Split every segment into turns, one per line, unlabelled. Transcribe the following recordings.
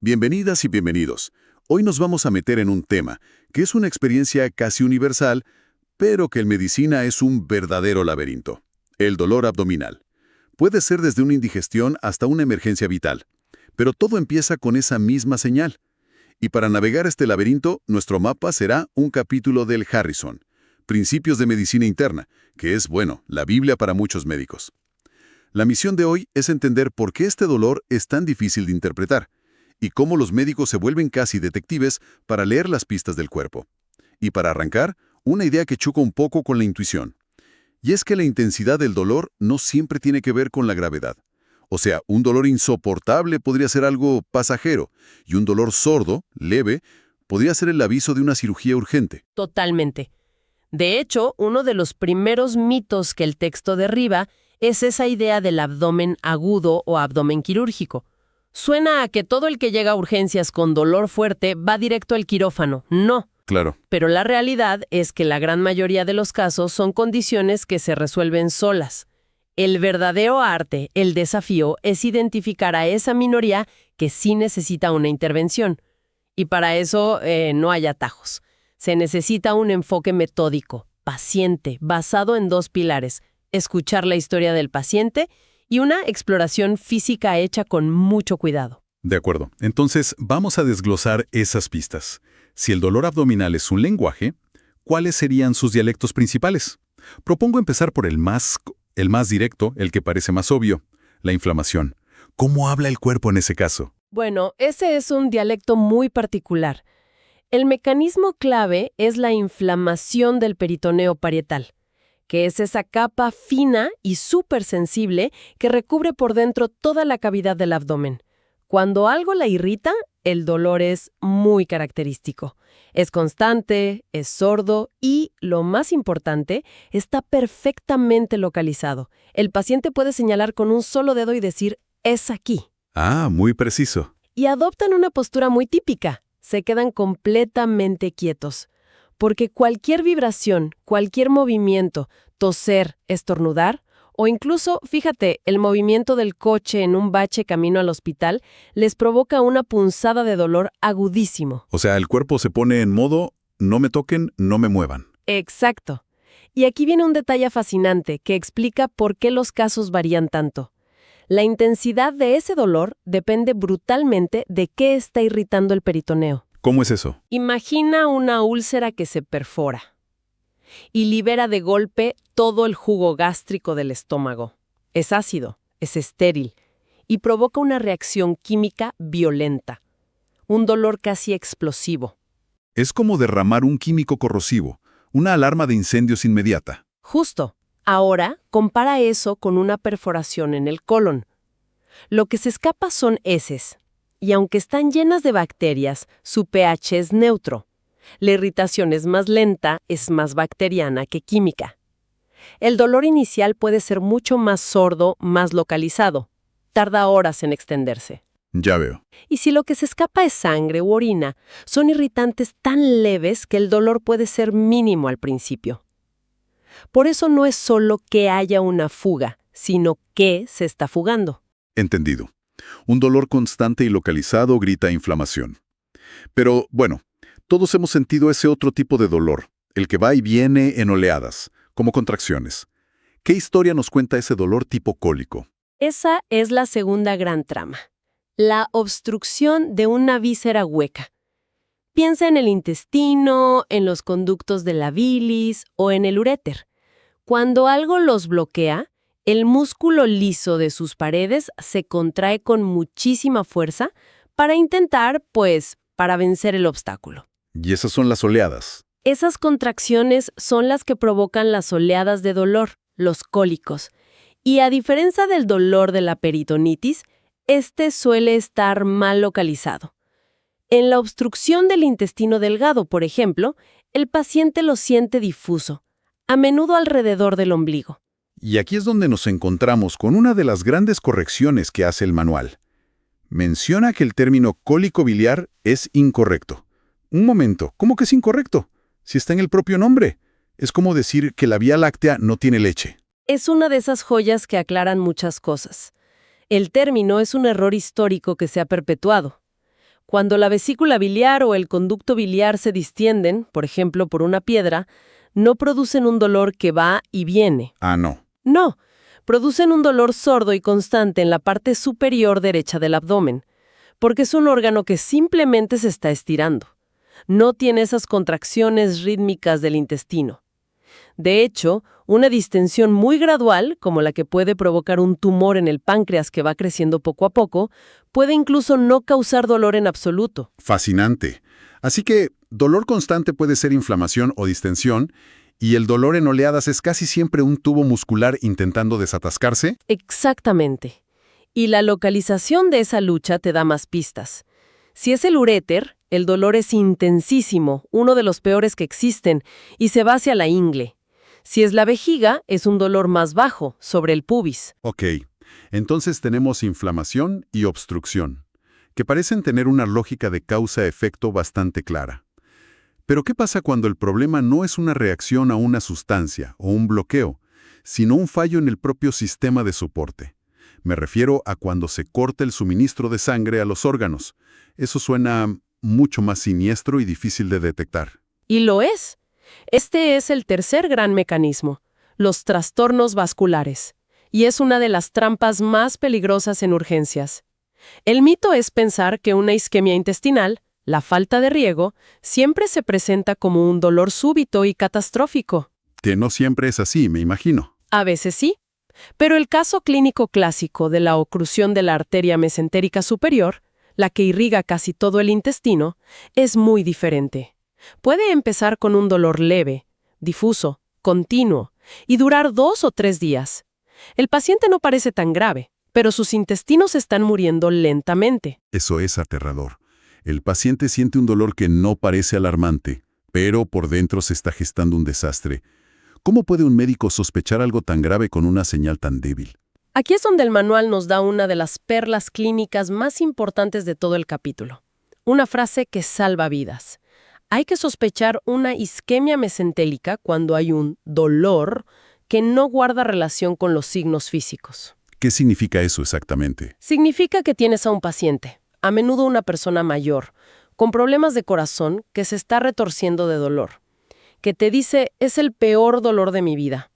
Bienvenidas y bienvenidos. Hoy nos vamos a meter en un tema que es una experiencia casi universal, pero que en medicina es un verdadero laberinto. El dolor abdominal. Puede ser desde una indigestión hasta una emergencia vital, pero todo empieza con esa misma señal. Y para navegar este laberinto, nuestro mapa será un capítulo del Harrison, Principios de Medicina Interna, que es, bueno, la Biblia para muchos médicos. La misión de hoy es entender por qué este dolor es tan difícil de interpretar, y cómo los médicos se vuelven casi detectives para leer las pistas del cuerpo. Y para arrancar, una idea que choca un poco con la intuición. Y es que la intensidad del dolor no siempre tiene que ver con la gravedad. O sea, un dolor insoportable podría ser algo pasajero, y un dolor sordo, leve, podría ser el aviso de una cirugía urgente.
Totalmente. De hecho, uno de los primeros mitos que el texto derriba es esa idea del abdomen agudo o abdomen quirúrgico. Suena a que todo el que llega a urgencias con dolor fuerte va directo al quirófano. No.
Claro.
Pero la realidad es que la gran mayoría de los casos son condiciones que se resuelven solas. El verdadero arte, el desafío, es identificar a esa minoría que sí necesita una intervención. Y para eso no hay atajos. Se necesita un enfoque metódico, paciente, basado en dos pilares: escuchar la historia del paciente y una exploración física hecha con mucho cuidado.
De acuerdo. Entonces, vamos a desglosar esas pistas. Si el dolor abdominal es un lenguaje, ¿cuáles serían sus dialectos principales? Propongo empezar por el más directo, el que parece más obvio, la inflamación. ¿Cómo habla el cuerpo en ese caso?
Bueno, ese es un dialecto muy particular. El mecanismo clave es la inflamación del peritoneo parietal, que es esa capa fina y súper sensible que recubre por dentro toda la cavidad del abdomen. Cuando algo la irrita, el dolor es muy característico. Es constante, es sordo y, lo más importante, está perfectamente localizado. El paciente puede señalar con un solo dedo y decir, es aquí.
Ah, muy preciso.
Y adoptan una postura muy típica. Se quedan completamente quietos. Porque cualquier vibración, cualquier movimiento, toser, estornudar, o incluso, fíjate, el movimiento del coche en un bache camino al hospital, les provoca una punzada de dolor agudísimo.
O sea, el cuerpo se pone en modo, no me toquen, no me muevan.
Exacto. Y aquí viene un detalle fascinante que explica por qué los casos varían tanto. La intensidad de ese dolor depende brutalmente de qué está irritando el peritoneo.
¿Cómo es eso?
Imagina una úlcera que se perfora y libera de golpe todo el jugo gástrico del estómago. Es ácido, es estéril y provoca una reacción química violenta, un dolor casi explosivo.
Es como derramar un químico corrosivo, una alarma de incendios inmediata.
Justo. Ahora, compara eso con una perforación en el colon. Lo que se escapa son heces, y aunque están llenas de bacterias, su pH es neutro. La irritación es más lenta, es más bacteriana que química. El dolor inicial puede ser mucho más sordo, más localizado. Tarda horas en extenderse.
Ya veo.
Y si lo que se escapa es sangre u orina, son irritantes tan leves que el dolor puede ser mínimo al principio. Por eso no es solo que haya una fuga, sino que se está fugando.
Entendido. Un dolor constante y localizado grita inflamación. Pero, bueno, todos hemos sentido ese otro tipo de dolor, el que va y viene en oleadas, como contracciones. ¿Qué historia nos cuenta ese dolor tipo cólico?
Esa es la segunda gran trama. La obstrucción de una víscera hueca. Piensa en el intestino, en los conductos de la bilis o en el uréter. Cuando algo los bloquea, el músculo liso de sus paredes se contrae con muchísima fuerza para intentar, para vencer el obstáculo.
Y esas son las oleadas.
Esas contracciones son las que provocan las oleadas de dolor, los cólicos. Y a diferencia del dolor de la peritonitis, este suele estar mal localizado. En la obstrucción del intestino delgado, por ejemplo, el paciente lo siente difuso, a menudo alrededor del ombligo.
Y aquí es donde nos encontramos con una de las grandes correcciones que hace el manual. Menciona que el término cólico biliar es incorrecto. Un momento, ¿cómo que es incorrecto? Si está en el propio nombre. Es como decir que la Vía Láctea no tiene leche.
Es una de esas joyas que aclaran muchas cosas. El término es un error histórico que se ha perpetuado. Cuando la vesícula biliar o el conducto biliar se distienden, por ejemplo por una piedra, no producen un dolor que va y viene.
Ah, no.
No, producen un dolor sordo y constante en la parte superior derecha del abdomen, porque es un órgano que simplemente se está estirando. No tiene esas contracciones rítmicas del intestino. De hecho, una distensión muy gradual, como la que puede provocar un tumor en el páncreas que va creciendo poco a poco, puede incluso no causar dolor en absoluto.
Fascinante. Así que, dolor constante puede ser inflamación o distensión, y el dolor en oleadas es casi siempre un tubo muscular intentando desatascarse.
Exactamente. Y la localización de esa lucha te da más pistas. Si es el uréter, el dolor es intensísimo, uno de los peores que existen, y se va hacia la ingle. Si es la vejiga, es un dolor más bajo, sobre el pubis.
Ok, entonces tenemos inflamación y obstrucción, que parecen tener una lógica de causa-efecto bastante clara. Pero ¿qué pasa cuando el problema no es una reacción a una sustancia o un bloqueo, sino un fallo en el propio sistema de soporte? Me refiero a cuando se corta el suministro de sangre a los órganos. Eso suena mucho más siniestro y difícil de detectar.
Y lo es. Este es el tercer gran mecanismo, los trastornos vasculares, y es una de las trampas más peligrosas en urgencias. El mito es pensar que una isquemia intestinal, la falta de riego, siempre se presenta como un dolor súbito y catastrófico.
Que no siempre es así, me imagino.
A veces sí, pero el caso clínico clásico de la oclusión de la arteria mesentérica superior, la que irriga casi todo el intestino, es muy diferente. Puede empezar con un dolor leve, difuso, continuo, y durar 2 o 3 días. El paciente no parece tan grave, pero sus intestinos están muriendo lentamente.
Eso es aterrador. El paciente siente un dolor que no parece alarmante, pero por dentro se está gestando un desastre. ¿Cómo puede un médico sospechar algo tan grave con una señal tan débil?
Aquí es donde el manual nos da una de las perlas clínicas más importantes de todo el capítulo. Una frase que salva vidas. Hay que sospechar una isquemia mesentélica cuando hay un dolor que no guarda relación con los signos físicos.
¿Qué significa eso exactamente?
Significa que tienes a un paciente, a menudo una persona mayor, con problemas de corazón que se está retorciendo de dolor, que te dice, es el peor dolor de mi vida.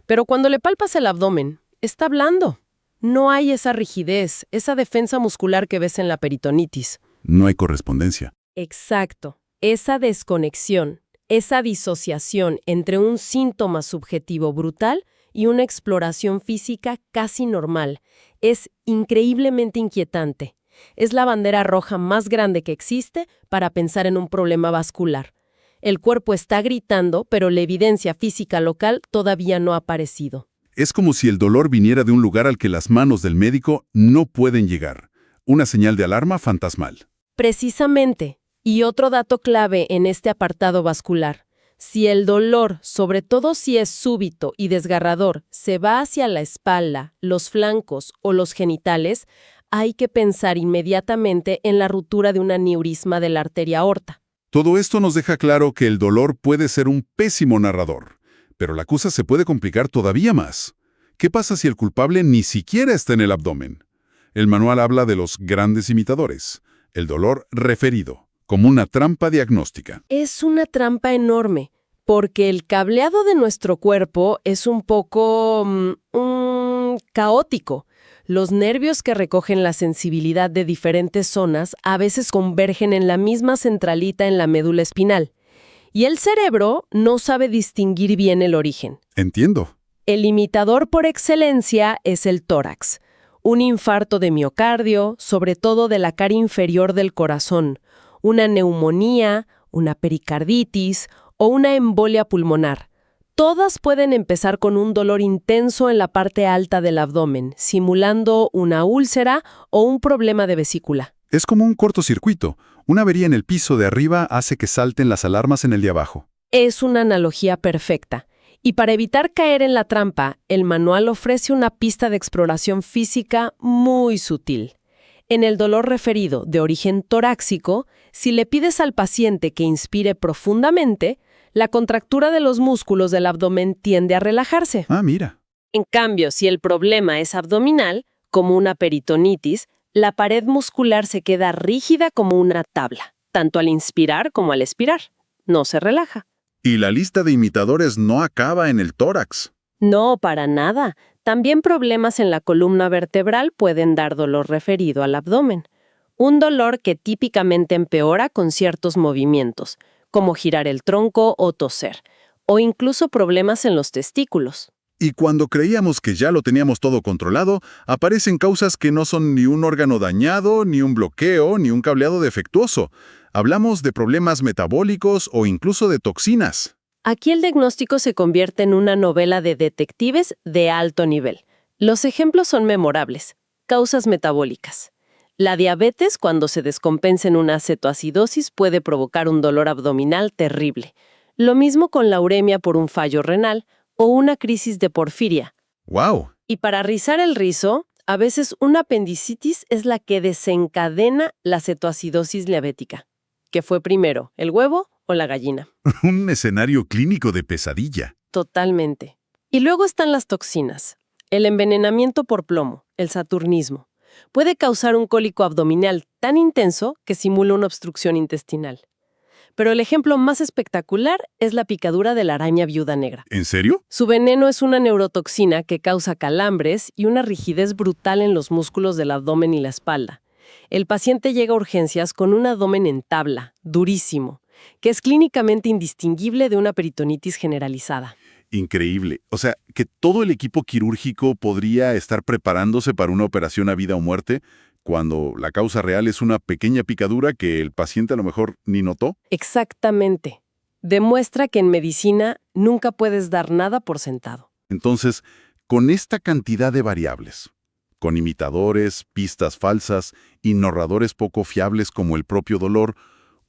Pero cuando le palpas el abdomen, está blando. No hay esa rigidez, esa defensa muscular que ves en la peritonitis.
No hay correspondencia.
Exacto. Esa desconexión, esa disociación entre un síntoma subjetivo brutal y una exploración física casi normal es increíblemente inquietante. Es la bandera roja más grande que existe para pensar en un problema vascular. El cuerpo está gritando, pero la evidencia física local todavía no ha aparecido.
Es como si el dolor viniera de un lugar al que las manos del médico no pueden llegar. Una señal de alarma fantasmal.
Precisamente. Y otro dato clave en este apartado vascular. Si el dolor, sobre todo si es súbito y desgarrador, se va hacia la espalda, los flancos o los genitales, hay que pensar inmediatamente en la ruptura de un aneurisma de la arteria aorta.
Todo esto nos deja claro que el dolor puede ser un pésimo narrador, pero la cosa se puede complicar todavía más. ¿Qué pasa si el culpable ni siquiera está en el abdomen? El manual habla de los grandes imitadores, el dolor referido, como una trampa diagnóstica.
Es una trampa enorme, porque el cableado de nuestro cuerpo es un poco caótico. Los nervios que recogen la sensibilidad de diferentes zonas a veces convergen en la misma centralita en la médula espinal. Y el cerebro no sabe distinguir bien el origen.
Entiendo.
El imitador por excelencia es el tórax. Un infarto de miocardio, sobre todo de la cara inferior del corazón, una neumonía, una pericarditis o una embolia pulmonar. Todas pueden empezar con un dolor intenso en la parte alta del abdomen, simulando una úlcera o un problema de vesícula.
Es como un cortocircuito. Una avería en el piso de arriba hace que salten las alarmas en el de abajo.
Es una analogía perfecta. Y para evitar caer en la trampa, el manual ofrece una pista de exploración física muy sutil. En el dolor referido de origen torácico, si le pides al paciente que inspire profundamente, la contractura de los músculos del abdomen tiende a relajarse.
Ah, mira.
En cambio, si el problema es abdominal, como una peritonitis, La pared muscular se queda rígida como una tabla, tanto al inspirar como al expirar. No se relaja.
Y la lista de imitadores no acaba en el tórax.
No, para nada. También problemas en la columna vertebral pueden dar dolor referido al abdomen. Un dolor que típicamente empeora con ciertos movimientos, como girar el tronco o toser, o incluso problemas en los testículos.
Y cuando creíamos que ya lo teníamos todo controlado, aparecen causas que no son ni un órgano dañado, ni un bloqueo, ni un cableado defectuoso. Hablamos de problemas metabólicos o incluso de toxinas.
Aquí el diagnóstico se convierte en una novela de detectives de alto nivel. Los ejemplos son memorables. Causas metabólicas. La diabetes, cuando se descompensa en una cetoacidosis, puede provocar un dolor abdominal terrible. Lo mismo con la uremia por un fallo renal o una crisis de porfiria.
¡Wow!
Y para rizar el rizo, a veces una apendicitis es la que desencadena la cetoacidosis diabética. ¿Qué fue primero, el huevo o la gallina?
Un escenario clínico de pesadilla.
Totalmente. Y luego están las toxinas. El envenenamiento por plomo, el saturnismo, puede causar un cólico abdominal tan intenso que simula una obstrucción intestinal. Pero el ejemplo más espectacular es la picadura de la araña viuda negra.
¿En serio?
Su veneno es una neurotoxina que causa calambres y una rigidez brutal en los músculos del abdomen y la espalda. El paciente llega a urgencias con un abdomen en tabla, durísimo, que es clínicamente indistinguible de una peritonitis generalizada.
Increíble. O sea, que todo el equipo quirúrgico podría estar preparándose para una operación a vida o muerte, cuando la causa real es una pequeña picadura que el paciente a lo mejor ni notó.
Exactamente. Demuestra que en medicina nunca puedes dar nada por sentado.
Entonces, con esta cantidad de variables, con imitadores, pistas falsas y narradores poco fiables como el propio dolor,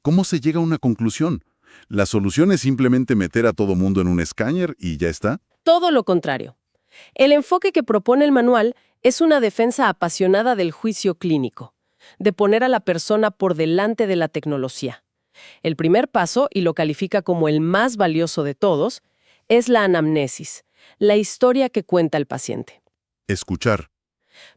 ¿cómo se llega a una conclusión? ¿La solución es simplemente meter a todo mundo en un escáner y ya está?
Todo lo contrario. El enfoque que propone el manual es una defensa apasionada del juicio clínico, de poner a la persona por delante de la tecnología. El primer paso, y lo califica como el más valioso de todos, es la anamnesis, la historia que cuenta el paciente.
Escuchar.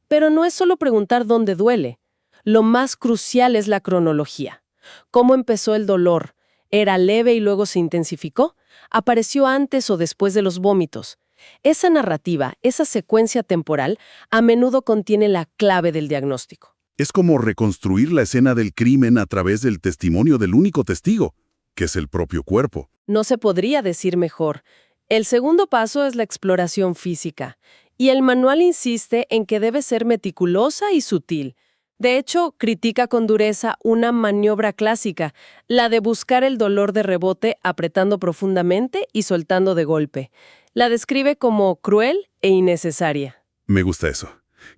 Pero no es solo preguntar dónde duele. Lo más crucial es la cronología. ¿Cómo empezó el dolor? ¿Era leve y luego se intensificó? ¿Apareció antes o después de los vómitos? Esa narrativa, esa secuencia temporal, a menudo contiene la clave del diagnóstico.
Es como reconstruir la escena del crimen a través del testimonio del único testigo, que es el propio cuerpo.
No se podría decir mejor. El segundo paso es la exploración física, y el manual insiste en que debe ser meticulosa y sutil. De hecho, critica con dureza una maniobra clásica, la de buscar el dolor de rebote apretando profundamente y soltando de golpe. La describe como cruel e innecesaria.
Me gusta eso.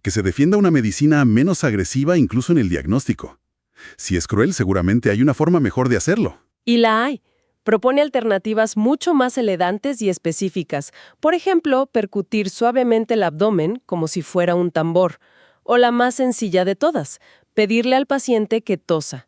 Que se defienda una medicina menos agresiva incluso en el diagnóstico. Si es cruel, seguramente hay una forma mejor de hacerlo.
Y la hay. Propone alternativas mucho más elegantes y específicas. Por ejemplo, percutir suavemente el abdomen como si fuera un tambor. O la más sencilla de todas, pedirle al paciente que tosa.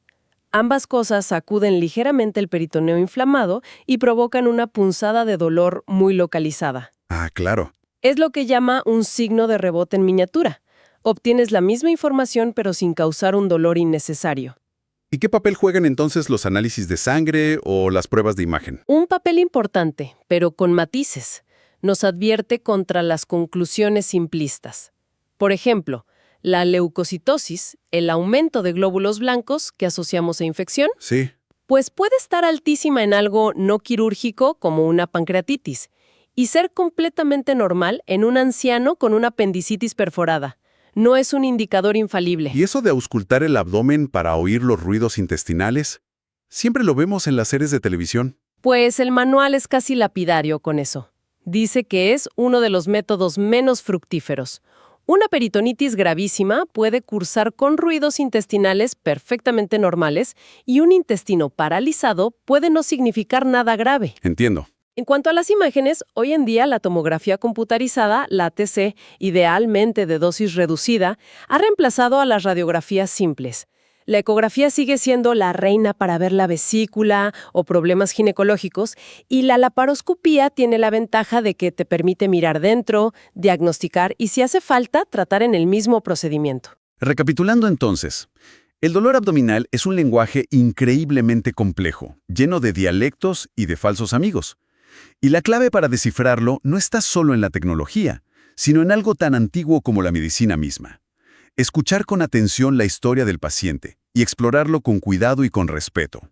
Ambas cosas sacuden ligeramente el peritoneo inflamado y provocan una punzada de dolor muy localizada.
Ah, claro.
Es lo que llama un signo de rebote en miniatura. Obtienes la misma información pero sin causar un dolor innecesario.
¿Y qué papel juegan entonces los análisis de sangre o las pruebas de imagen?
Un papel importante, pero con matices. Nos advierte contra las conclusiones simplistas. Por ejemplo, la leucocitosis, el aumento de glóbulos blancos que asociamos a infección,
Sí.
pues puede estar altísima en algo no quirúrgico como una pancreatitis y ser completamente normal en un anciano con una apendicitis perforada. No es un indicador infalible.
¿Y eso de auscultar el abdomen para oír los ruidos intestinales? Siempre lo vemos en las series de televisión.
Pues el manual es casi lapidario con eso. Dice que es uno de los métodos menos fructíferos. Una peritonitis gravísima puede cursar con ruidos intestinales perfectamente normales y un intestino paralizado puede no significar nada grave.
Entiendo.
En cuanto a las imágenes, hoy en día la tomografía computarizada, la ATC, idealmente de dosis reducida, ha reemplazado a las radiografías simples. La ecografía sigue siendo la reina para ver la vesícula o problemas ginecológicos y la laparoscopía tiene la ventaja de que te permite mirar dentro, diagnosticar y si hace falta, tratar en el mismo procedimiento.
Recapitulando entonces, el dolor abdominal es un lenguaje increíblemente complejo, lleno de dialectos y de falsos amigos. Y la clave para descifrarlo no está solo en la tecnología, sino en algo tan antiguo como la medicina misma. Escuchar con atención la historia del paciente y explorarlo con cuidado y con respeto.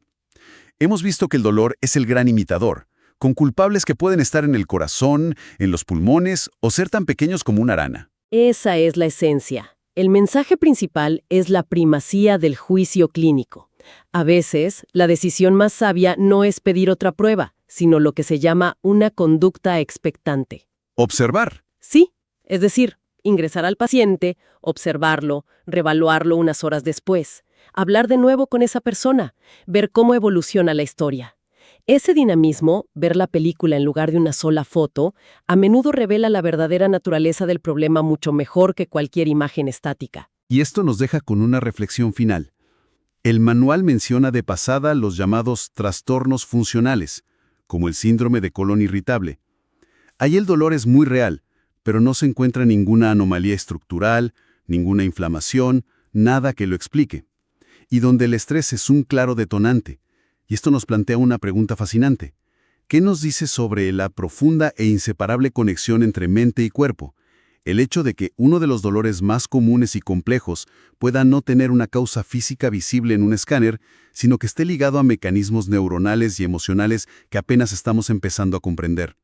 Hemos visto que el dolor es el gran imitador, con culpables que pueden estar en el corazón, en los pulmones o ser tan pequeños como una rana.
Esa es la esencia. El mensaje principal es la primacía del juicio clínico. A veces, la decisión más sabia no es pedir otra prueba, sino lo que se llama una conducta expectante.
Observar.
Sí, es decir, ingresar al paciente, observarlo, reevaluarlo unas horas después, hablar de nuevo con esa persona, ver cómo evoluciona la historia. Ese dinamismo, ver la película en lugar de una sola foto, a menudo revela la verdadera naturaleza del problema mucho mejor que cualquier imagen estática.
Y esto nos deja con una reflexión final. El manual menciona de pasada los llamados trastornos funcionales, como el síndrome de colon irritable. Ahí el dolor es muy real, pero no se encuentra ninguna anomalía estructural, ninguna inflamación, nada que lo explique. Y donde el estrés es un claro detonante. Y esto nos plantea una pregunta fascinante. ¿Qué nos dice sobre la profunda e inseparable conexión entre mente y cuerpo? El hecho de que uno de los dolores más comunes y complejos pueda no tener una causa física visible en un escáner, sino que esté ligado a mecanismos neuronales y emocionales que apenas estamos empezando a comprender.